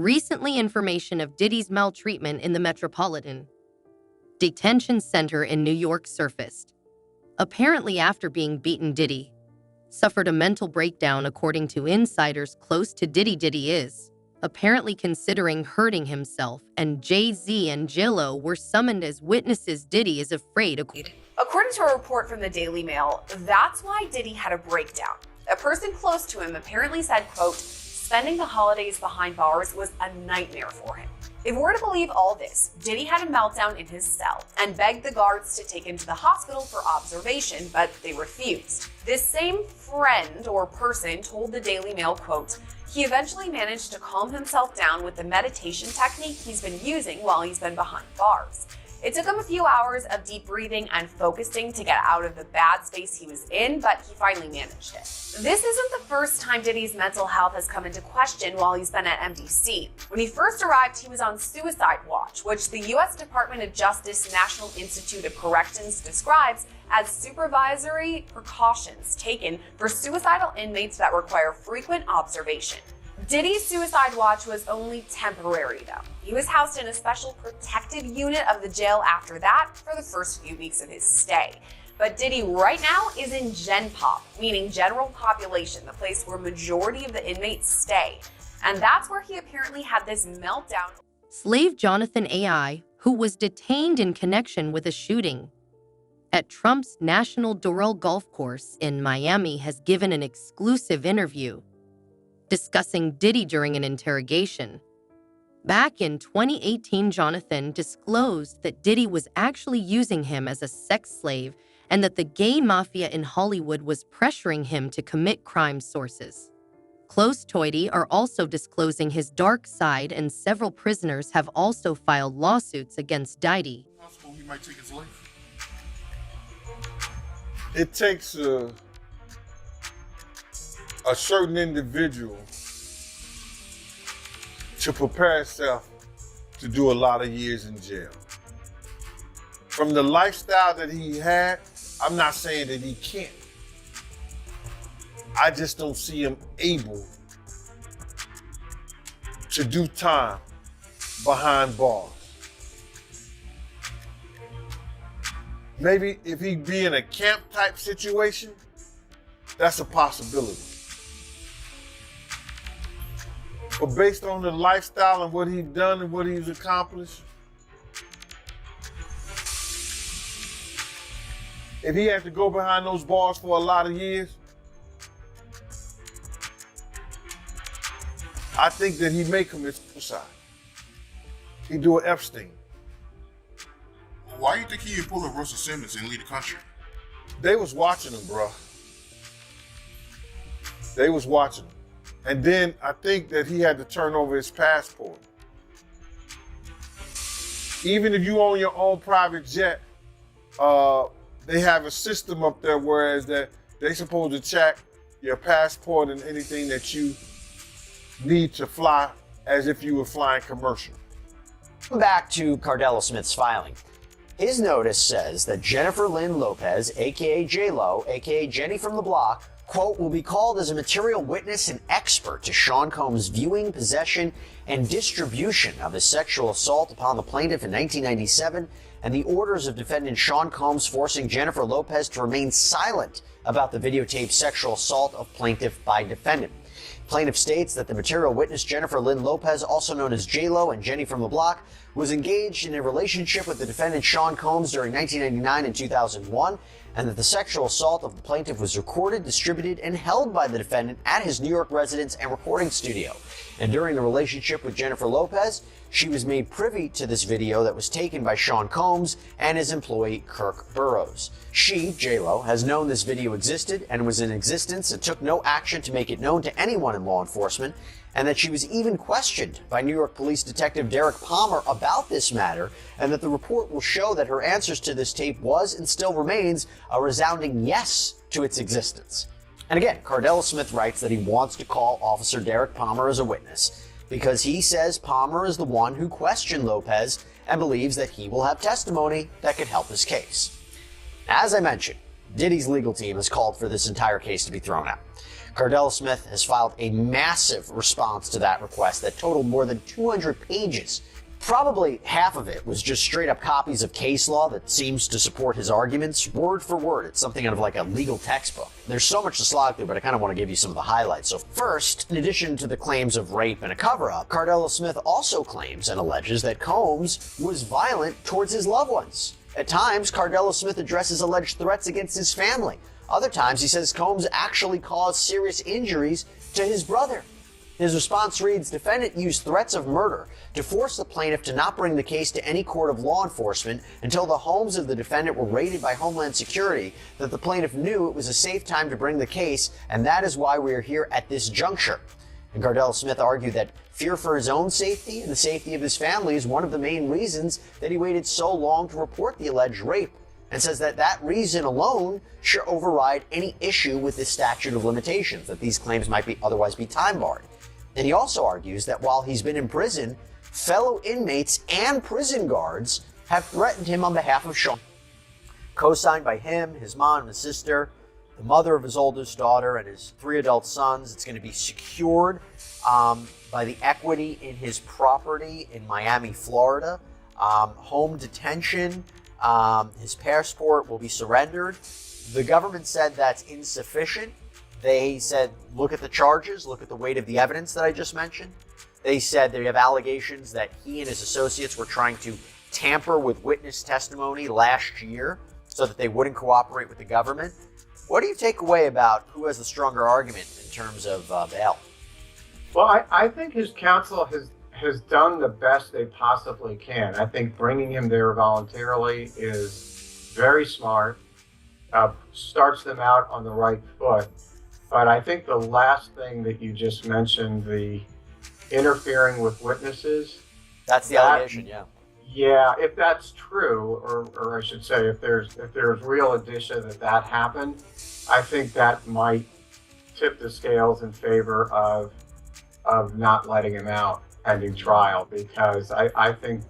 Recently, information of Diddy's maltreatment in the Metropolitan Detention Center in New York surfaced. Apparently, after being beaten, Diddy suffered a mental breakdown, according to insiders close to Diddy. Diddy is apparently considering hurting himself, and Jay-Z and J-Lo were summoned as witnesses. Diddy is afraid. According to a report from the Daily Mail, that's why Diddy had a breakdown. A person close to him apparently said, quote, spending the holidays behind bars was a nightmare for him. If we're to believe all this, Diddy had a meltdown in his cell and begged the guards to take him to the hospital for observation, but they refused. This same friend or person told the Daily Mail, quote, he eventually managed to calm himself down with the meditation technique he's been using while he's been behind bars. It took him a few hours of deep breathing and focusing to get out of the bad space he was in, but he finally managed it. This isn't the first time Diddy's mental health has come into question while he's been at MDC. When he first arrived, he was on suicide watch, which the U.S. Department of Justice National Institute of Corrections describes as supervisory precautions taken for suicidal inmates that require frequent observation. Diddy's suicide watch was only temporary, though. He was housed in a special protective unit of the jail after that for the first few weeks of his stay. But Diddy right now is in Gen Pop, meaning general population, the place where majority of the inmates stay. And that's where he apparently had this meltdown. Slave Jonathan AI, who was detained in connection with a shooting at Trump's National Doral Golf Course in Miami, has given an exclusive interview discussing Diddy during an interrogation. Back in 2018, Jonathan disclosed that Diddy was actually using him as a sex slave and that the gay mafia in Hollywood was pressuring him to commit crime. Sources close to Diddy are also disclosing his dark side, and several prisoners have also filed lawsuits against Diddy. Possible he might take his life. It takes a certain individual to prepare himself to do a lot of years in jail. From the lifestyle that he had, I'm not saying that he can't. I just don't see him able to do time behind bars. Maybe if he be in a camp type situation, that's a possibility. But based on the lifestyle and what he's done and what he's accomplished, if he had to go behind those bars for a lot of years, I think that he may commit suicide. He do an Epstein. Why do you think he would pull a Russell Simmons and leave the country? They was watching him, bro. They was watching him. And then I think that he had to turn over his passport. Even if you own your own private jet, they have a system up there whereas that they supposed to check your passport and anything that you need to fly as if you were flying commercial. Back to Cardell Smith's filing. His notice says that Jennifer Lynn Lopez, aka J-Lo, aka Jenny from the Block, quote, will be called as a material witness and expert to Sean Combs' viewing, possession, and distribution of his sexual assault upon the plaintiff in 1997 and the orders of defendant Sean Combs forcing Jennifer Lopez to remain silent about the videotaped sexual assault of plaintiff by defendant. Plaintiff states that the material witness Jennifer Lynn Lopez, also known as J-Lo and Jenny from the Block, was engaged in a relationship with the defendant Sean Combs during 1999 and 2001, and that the sexual assault of the plaintiff was recorded, distributed, and held by the defendant at his New York residence and recording studio. And during the relationship with Jennifer Lopez, she was made privy to this video that was taken by Sean Combs and his employee Kirk Burrows. She, J-Lo, has known this video existed and was in existence and took no action to make it known to anyone in law enforcement, and that she was even questioned by New York Police Detective Derek Palmer about this matter, and that the report will show that her answers to this tape was and still remains a resounding yes to its existence. And again, Cardell Smith writes that he wants to call Officer Derek Palmer as a witness because he says Palmer is the one who questioned Lopez and believes that he will have testimony that could help his case. As I mentioned, Diddy's legal team has called for this entire case to be thrown out. Cardell Smith has filed a massive response to that request that totaled more than 200 pages. Probably half of it was just straight up copies of case law that seems to support his arguments, word for word. It's something out of like a legal textbook. There's so much to slog through, but I kind of want to give you some of the highlights. So first, in addition to the claims of rape and a cover-up, Cardell Smith also claims and alleges that Combs was violent towards his loved ones. At times, Cardell Smith addresses alleged threats against his family. Other times, he says Combs actually caused serious injuries to his brother. His response reads, defendant used threats of murder to force the plaintiff to not bring the case to any court of law enforcement until the homes of the defendant were raided by Homeland Security, that the plaintiff knew it was a safe time to bring the case, and that is why we are here at this juncture. And Cardell Smith argued that fear for his own safety and the safety of his family is one of the main reasons that he waited so long to report the alleged rape, and says that that reason alone should override any issue with this statute of limitations, that these claims might otherwise be time barred. And he also argues that while he's been in prison, fellow inmates and prison guards have threatened him on behalf of Sean. Co-signed by him, his mom and his sister, the mother of his oldest daughter, and his 3 adult sons. It's going to be secured by the equity in his property in Miami, Florida. Home detention, his passport will be surrendered. The government said that's insufficient. They said, look at the charges, look at the weight of the evidence that I just mentioned. They said they have allegations that he and his associates were trying to tamper with witness testimony last year so that they wouldn't cooperate with the government. What do you take away about who has the stronger argument in terms of bail? Well, I think his counsel has done the best they possibly can. I think bringing him there voluntarily is very smart, starts them out on the right foot. But I think the last thing that you just mentioned, the interfering with witnesses. That's the allegation, yeah. Yeah, if that's true, or I should say, if there's real indicia that happened, I think that might tip the scales in favor of not letting him out pending trial, because I think,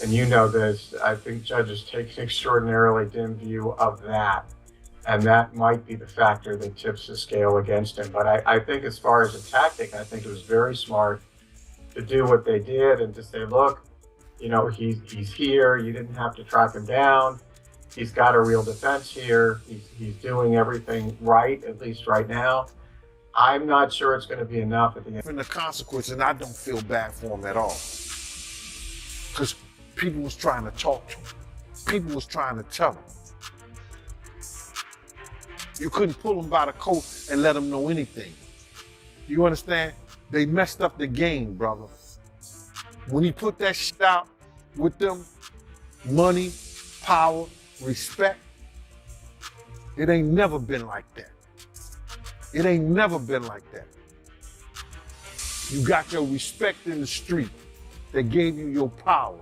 and you know this, I think judges take an extraordinarily dim view of that. And that might be the factor that tips the scale against him. But I think as far as a tactic, I think it was very smart to do what they did and to say, look, you know, he's here. You didn't have to track him down. He's got a real defense here. He's doing everything right, at least right now. I'm not sure it's going to be enough at the end. And the consequence, and I don't feel bad for him at all. Because people was trying to talk to him. People was trying to tell him. You couldn't pull him by the coat and let him know anything. You understand? They messed up the game, brother. When he put that shit out with them, money, power, respect, it ain't never been like that. It ain't never been like that. You got your respect in the street that gave you your power,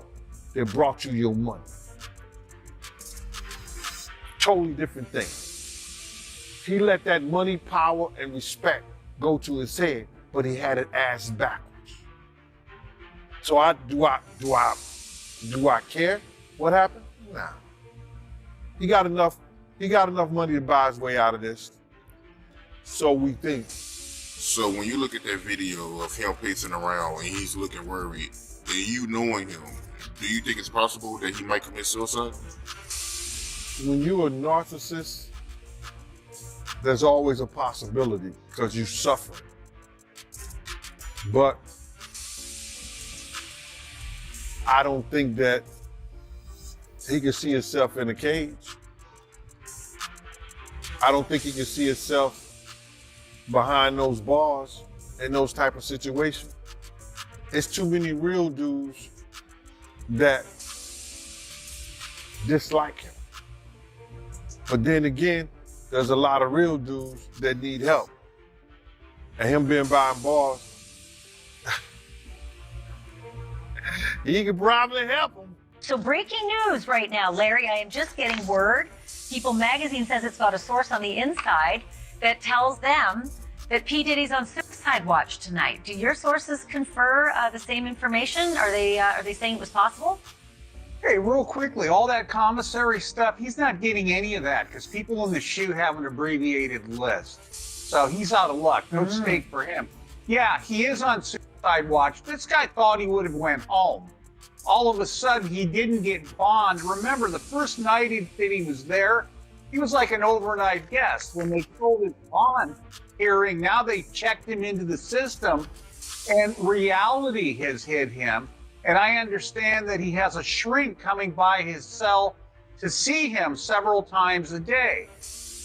that brought you your money. Totally different thing. He let that money, power, and respect go to his head, but he had it ass backwards. So do I care what happened? Nah. He got enough money to buy his way out of this. So we think. So when you look at that video of him pacing around and he's looking worried, and you knowing him, do you think it's possible that he might commit suicide? When you're a narcissist, there's always a possibility because you suffer. But I don't think that he can see himself in a cage. I don't think he can see himself behind those bars in those type of situations. It's too many real dudes that dislike him. But then again, there's a lot of real dudes that need help. And him being behind bars, he could probably help them. So breaking news right now, Larry, I am just getting word. People Magazine says it's got a source on the inside that tells them that P. Diddy's on suicide watch tonight. Do your sources confer the same information? Are they saying it was possible? Hey, real quickly, all that commissary stuff, he's not getting any of that because people in the SHU have an abbreviated list. So he's out of luck. No stake for him. Yeah, he is on suicide watch. This guy thought he would have went home. All of a sudden, he didn't get bond. Remember, the first night that he was there, he was like an overnight guest. When they pulled his bond hearing, now they checked him into the system, and reality has hit him. And I understand that he has a shrink coming by his cell to see him several times a day.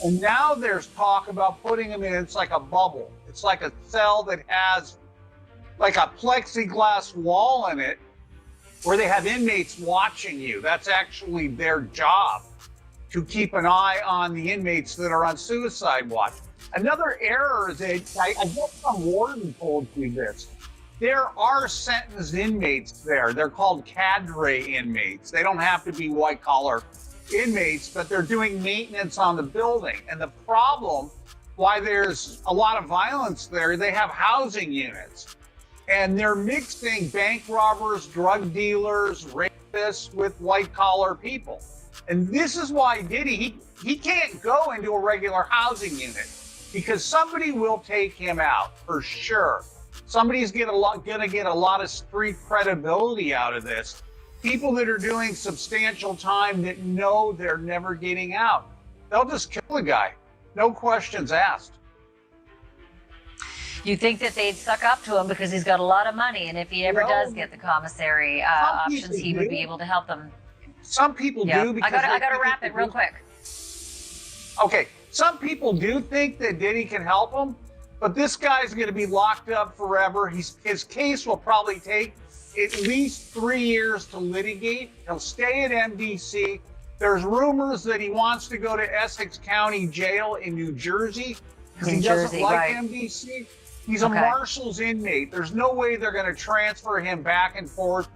And now there's talk about putting him in, it's like a bubble. It's like a cell that has like a plexiglass wall in it where they have inmates watching you. That's actually their job, to keep an eye on the inmates that are on suicide watch. Another error is that I guess some warden told you this. There are sentenced inmates there. They're called cadre inmates. They don't have to be white collar inmates, but they're doing maintenance on the building. And the problem, why there's a lot of violence there, they have housing units. And they're mixing bank robbers, drug dealers, rapists with white collar people. And this is why Diddy, he can't go into a regular housing unit because somebody will take him out for sure. Somebody's gonna get a lot of street credibility out of this. People that are doing substantial time that know they're never getting out. They'll just kill the guy. No questions asked. You think that they'd suck up to him because he's got a lot of money, and if he ever does get the commissary options, he would be able to help them. Some people do. Because I gotta wrap it real quick. Okay, some people do think that Diddy can help them, but this guy's going to be locked up forever. His case will probably take at least 3 years to litigate. He'll stay at MDC. There's rumors that he wants to go to Essex County Jail in New Jersey because he doesn't like MDC. He's a marshal's inmate. There's no way they're going to transfer him back and forth.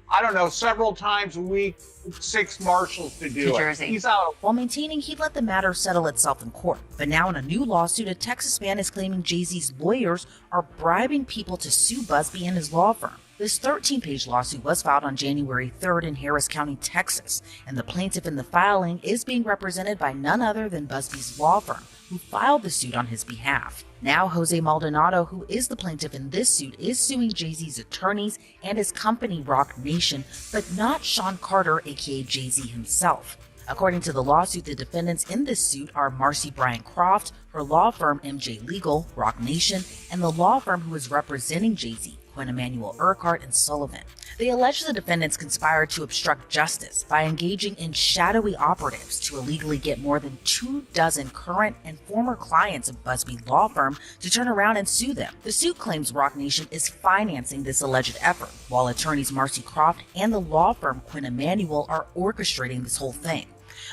I don't know, several times a week, 6 marshals to do it. He's out. While maintaining he'd let the matter settle itself in court. But now in a new lawsuit, a Texas man is claiming Jay-Z's lawyers are bribing people to sue Busby and his law firm. This 13-page lawsuit was filed on January 3rd in Harris County, Texas, and the plaintiff in the filing is being represented by none other than Busby's law firm, who filed the suit on his behalf. Now, Jose Maldonado, who is the plaintiff in this suit, is suing Jay-Z's attorneys and his company, Rock Nation, but not Sean Carter, aka Jay-Z himself. According to the lawsuit, the defendants in this suit are Marcy Bryant Croft, her law firm MJ Legal, Rock Nation, and the law firm who is representing Jay-Z, Quinn Emanuel Urquhart and Sullivan. They allege the defendants conspired to obstruct justice by engaging in shadowy operatives to illegally get more than 24 current and former clients of Busby law firm to turn around and sue them. The suit claims Rock Nation is financing this alleged effort, while attorneys Marcy Croft and the law firm Quinn Emanuel are orchestrating this whole thing.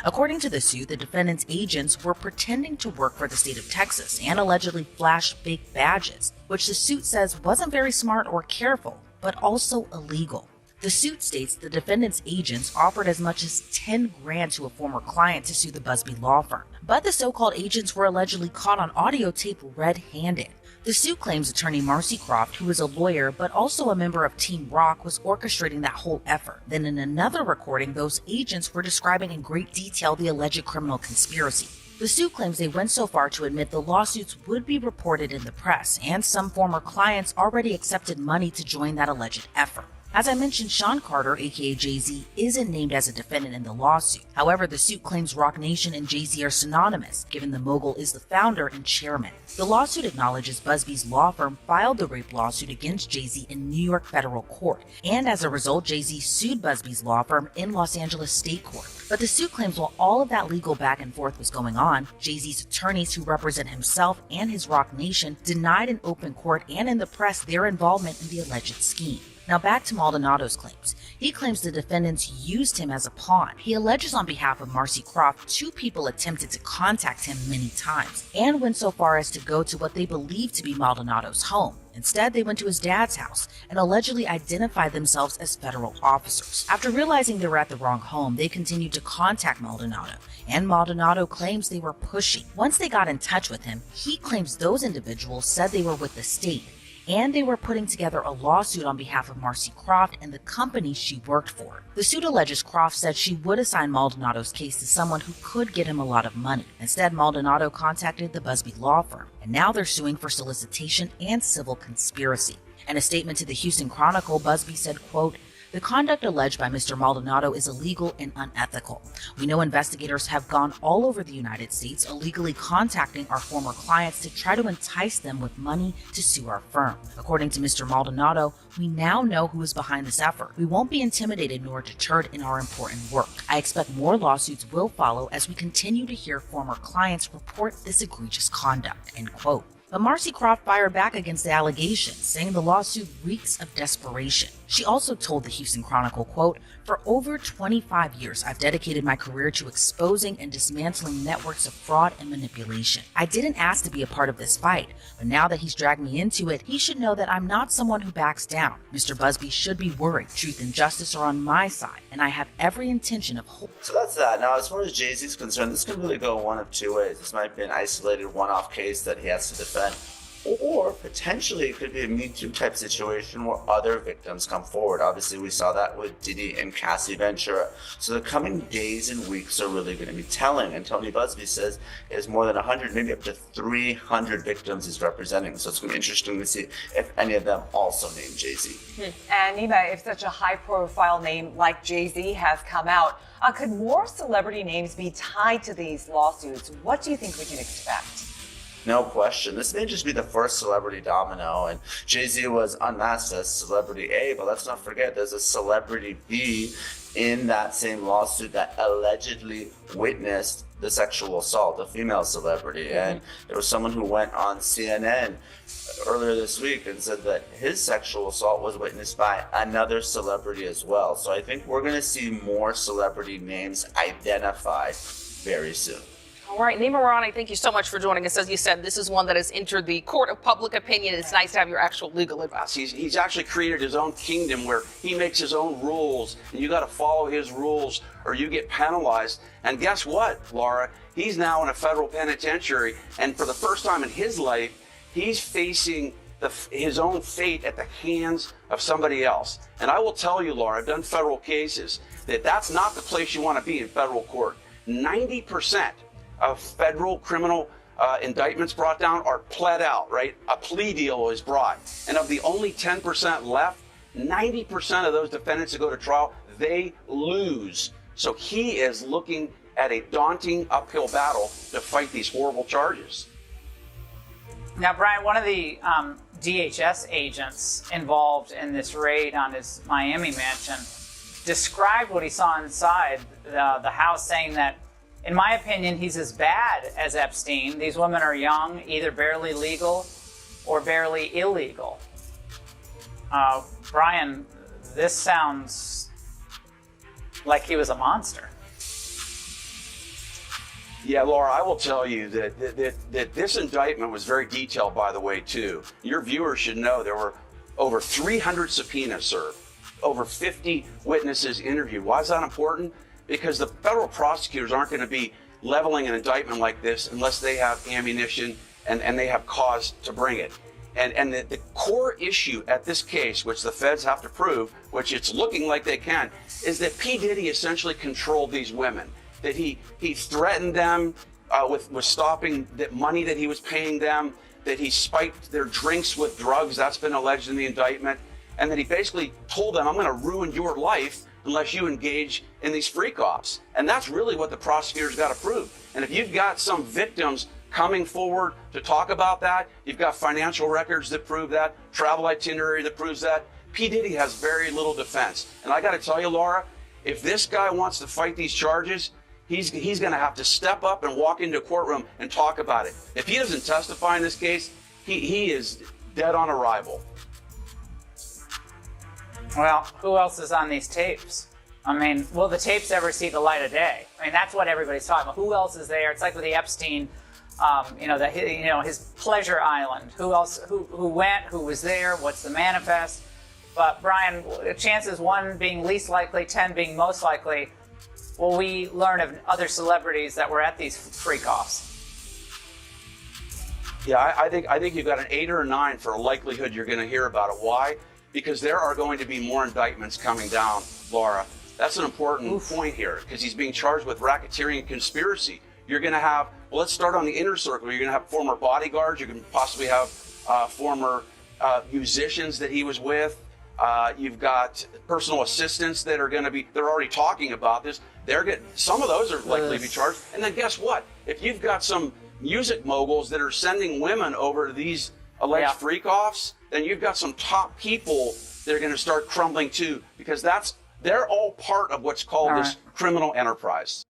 According to the suit, the defendants' agents were pretending to work for the state of Texas and allegedly flashed fake badges, which the suit says wasn't very smart or careful, but also illegal. The suit states the defendants' agents offered as much as $10,000 to a former client to sue the Busby law firm, but the so-called agents were allegedly caught on audio tape red-handed. The suit claims attorney Marcy Croft, who is a lawyer but also a member of Team Rock, was orchestrating that whole effort. Then in another recording, those agents were describing in great detail the alleged criminal conspiracy. The suit claims they went so far to admit the lawsuits would be reported in the press, and some former clients already accepted money to join that alleged effort. As I mentioned, Sean Carter, aka Jay-Z, isn't named as a defendant in the lawsuit. However, the suit claims Rock Nation and Jay-Z are synonymous, given the mogul is the founder and chairman. The lawsuit acknowledges Busby's law firm filed the rape lawsuit against Jay-Z in New York federal court, and as a result, Jay-Z sued Busby's law firm in Los Angeles state court. But the suit claims while all of that legal back and forth was going on, Jay-Z's attorneys who represent himself and his Rock Nation denied in open court and in the press their involvement in the alleged scheme. Now back to Maldonado's claims. He claims the defendants used him as a pawn. He alleges on behalf of Marcy Croft 2 people attempted to contact him many times and went so far as to go to what they believed to be Maldonado's home. Instead, they went to his dad's house and allegedly identified themselves as federal officers. After realizing they were at the wrong home, they continued to contact Maldonado, and Maldonado claims they were pushy. Once they got in touch with him, he claims those individuals said they were with the state and they were putting together a lawsuit on behalf of Marcy Croft and the company she worked for. The suit alleges Croft said she would assign Maldonado's case to someone who could get him a lot of money. Instead, Maldonado contacted the Busby law firm, and now they're suing for solicitation and civil conspiracy. In a statement to the Houston Chronicle, Busby said, quote, "The conduct alleged by Mr. Maldonado is illegal and unethical. We know investigators have gone all over the United States illegally contacting our former clients to try to entice them with money to sue our firm. According to Mr. Maldonado, we now know who is behind this effort. We won't be intimidated nor deterred in our important work. I expect more lawsuits will follow as we continue to hear former clients report this egregious conduct," end quote. But Marcy Croft fired back against the allegations, saying the lawsuit reeks of desperation. She also told the Houston Chronicle, quote, "For over 25 years, I've dedicated my career to exposing and dismantling networks of fraud and manipulation. I didn't ask to be a part of this fight, but now that he's dragged me into it, he should know that I'm not someone who backs down. Mr. Busby should be worried. Truth and justice are on my side, and I have every intention of holding." So that's that. Now, as far as Jay-Z's concerned, this could really go one of two ways. This might be an isolated one-off case that he has to defend. Or potentially it could be a Me Too type situation where other victims come forward. Obviously, we saw that with Diddy and Cassie Ventura. So the coming days and weeks are really going to be telling. And Tony Busby says he has more than 100, maybe up to 300 victims he's representing. So it's going to be interesting to see if any of them also name Jay-Z. And Nima, if such a high-profile name like Jay-Z has come out, could more celebrity names be tied to these lawsuits? What do you think we can expect? No question. This may just be the first celebrity domino, and Jay-Z was unmasked as celebrity A, but let's not forget there's a celebrity B in that same lawsuit that allegedly witnessed the sexual assault, a female celebrity. And there was someone who went on CNN earlier this week and said that his sexual assault was witnessed by another celebrity as well. So I think we're going to see more celebrity names identified very soon. All right, Nima Rani, thank you so much for joining us. As you said, this is one that has entered the court of public opinion. It's nice to have your actual legal advice. He's actually created his own kingdom where he makes his own rules, and you got to follow his rules or you get penalized. And guess what, Laura? He's now in a federal penitentiary, and for the first time in his life, he's facing his own fate at the hands of somebody else. And I will tell you, Laura, I've done federal cases, that's not the place you want to be in federal court. 90% of federal criminal indictments brought down are pled out, right? A plea deal is brought. And of the only 10% left, 90% of those defendants that go to trial, they lose. So he is looking at a daunting uphill battle to fight these horrible charges. Now, Brian, one of the DHS agents involved in this raid on his Miami mansion described what he saw inside the house, saying that, in my opinion, he's as bad as Epstein. These women are young, either barely legal or barely illegal. Brian, this sounds like he was a monster. Yeah, Laura, I will tell you that this indictment was very detailed, by the way, too. Your viewers should know there were over 300 subpoenas served, over 50 witnesses interviewed. Why is that important? Because the federal prosecutors aren't going to be leveling an indictment like this unless they have ammunition and they have cause to bring it. And the core issue at this case, which the feds have to prove, which it's looking like they can, is that P. Diddy essentially controlled these women, that he threatened them with stopping the money that he was paying them, that he spiked their drinks with drugs, that's been alleged in the indictment, and that he basically told them, I'm going to ruin your life unless you engage in these freak offs. And that's really what the prosecutors got to prove. And if you've got some victims coming forward to talk about that, you've got financial records that prove that, travel itinerary that proves that, P. Diddy has very little defense. And I got to tell you, Laura, if this guy wants to fight these charges, he's going to have to step up and walk into a courtroom and talk about it. If he doesn't testify in this case, he is dead on arrival. Well, who else is on these tapes? I mean, will the tapes ever see the light of day? I mean, that's what everybody's talking about. Who else is there? It's like with the Epstein, his pleasure island. Who else? Who went? Who was there? What's the manifest? But Brian, chances 1 being least likely, 10 being most likely. Will we learn of other celebrities that were at these freak offs? Yeah, I think you've got an 8 or a 9 for a likelihood you're going to hear about it. Why? Because there are going to be more indictments coming down, Laura. That's an important point here, because he's being charged with racketeering and conspiracy. You're going to have, well, let's start on the inner circle. You're going to have former bodyguards. You can possibly have former musicians that he was with. You've got personal assistants that are going to be, they're already talking about this. Some of those are likely to be charged. And then guess what? If you've got some music moguls that are sending women over to these alleged freak-offs, then you've got some top people that are going to start crumbling too, because they're all part of what's called this criminal enterprise.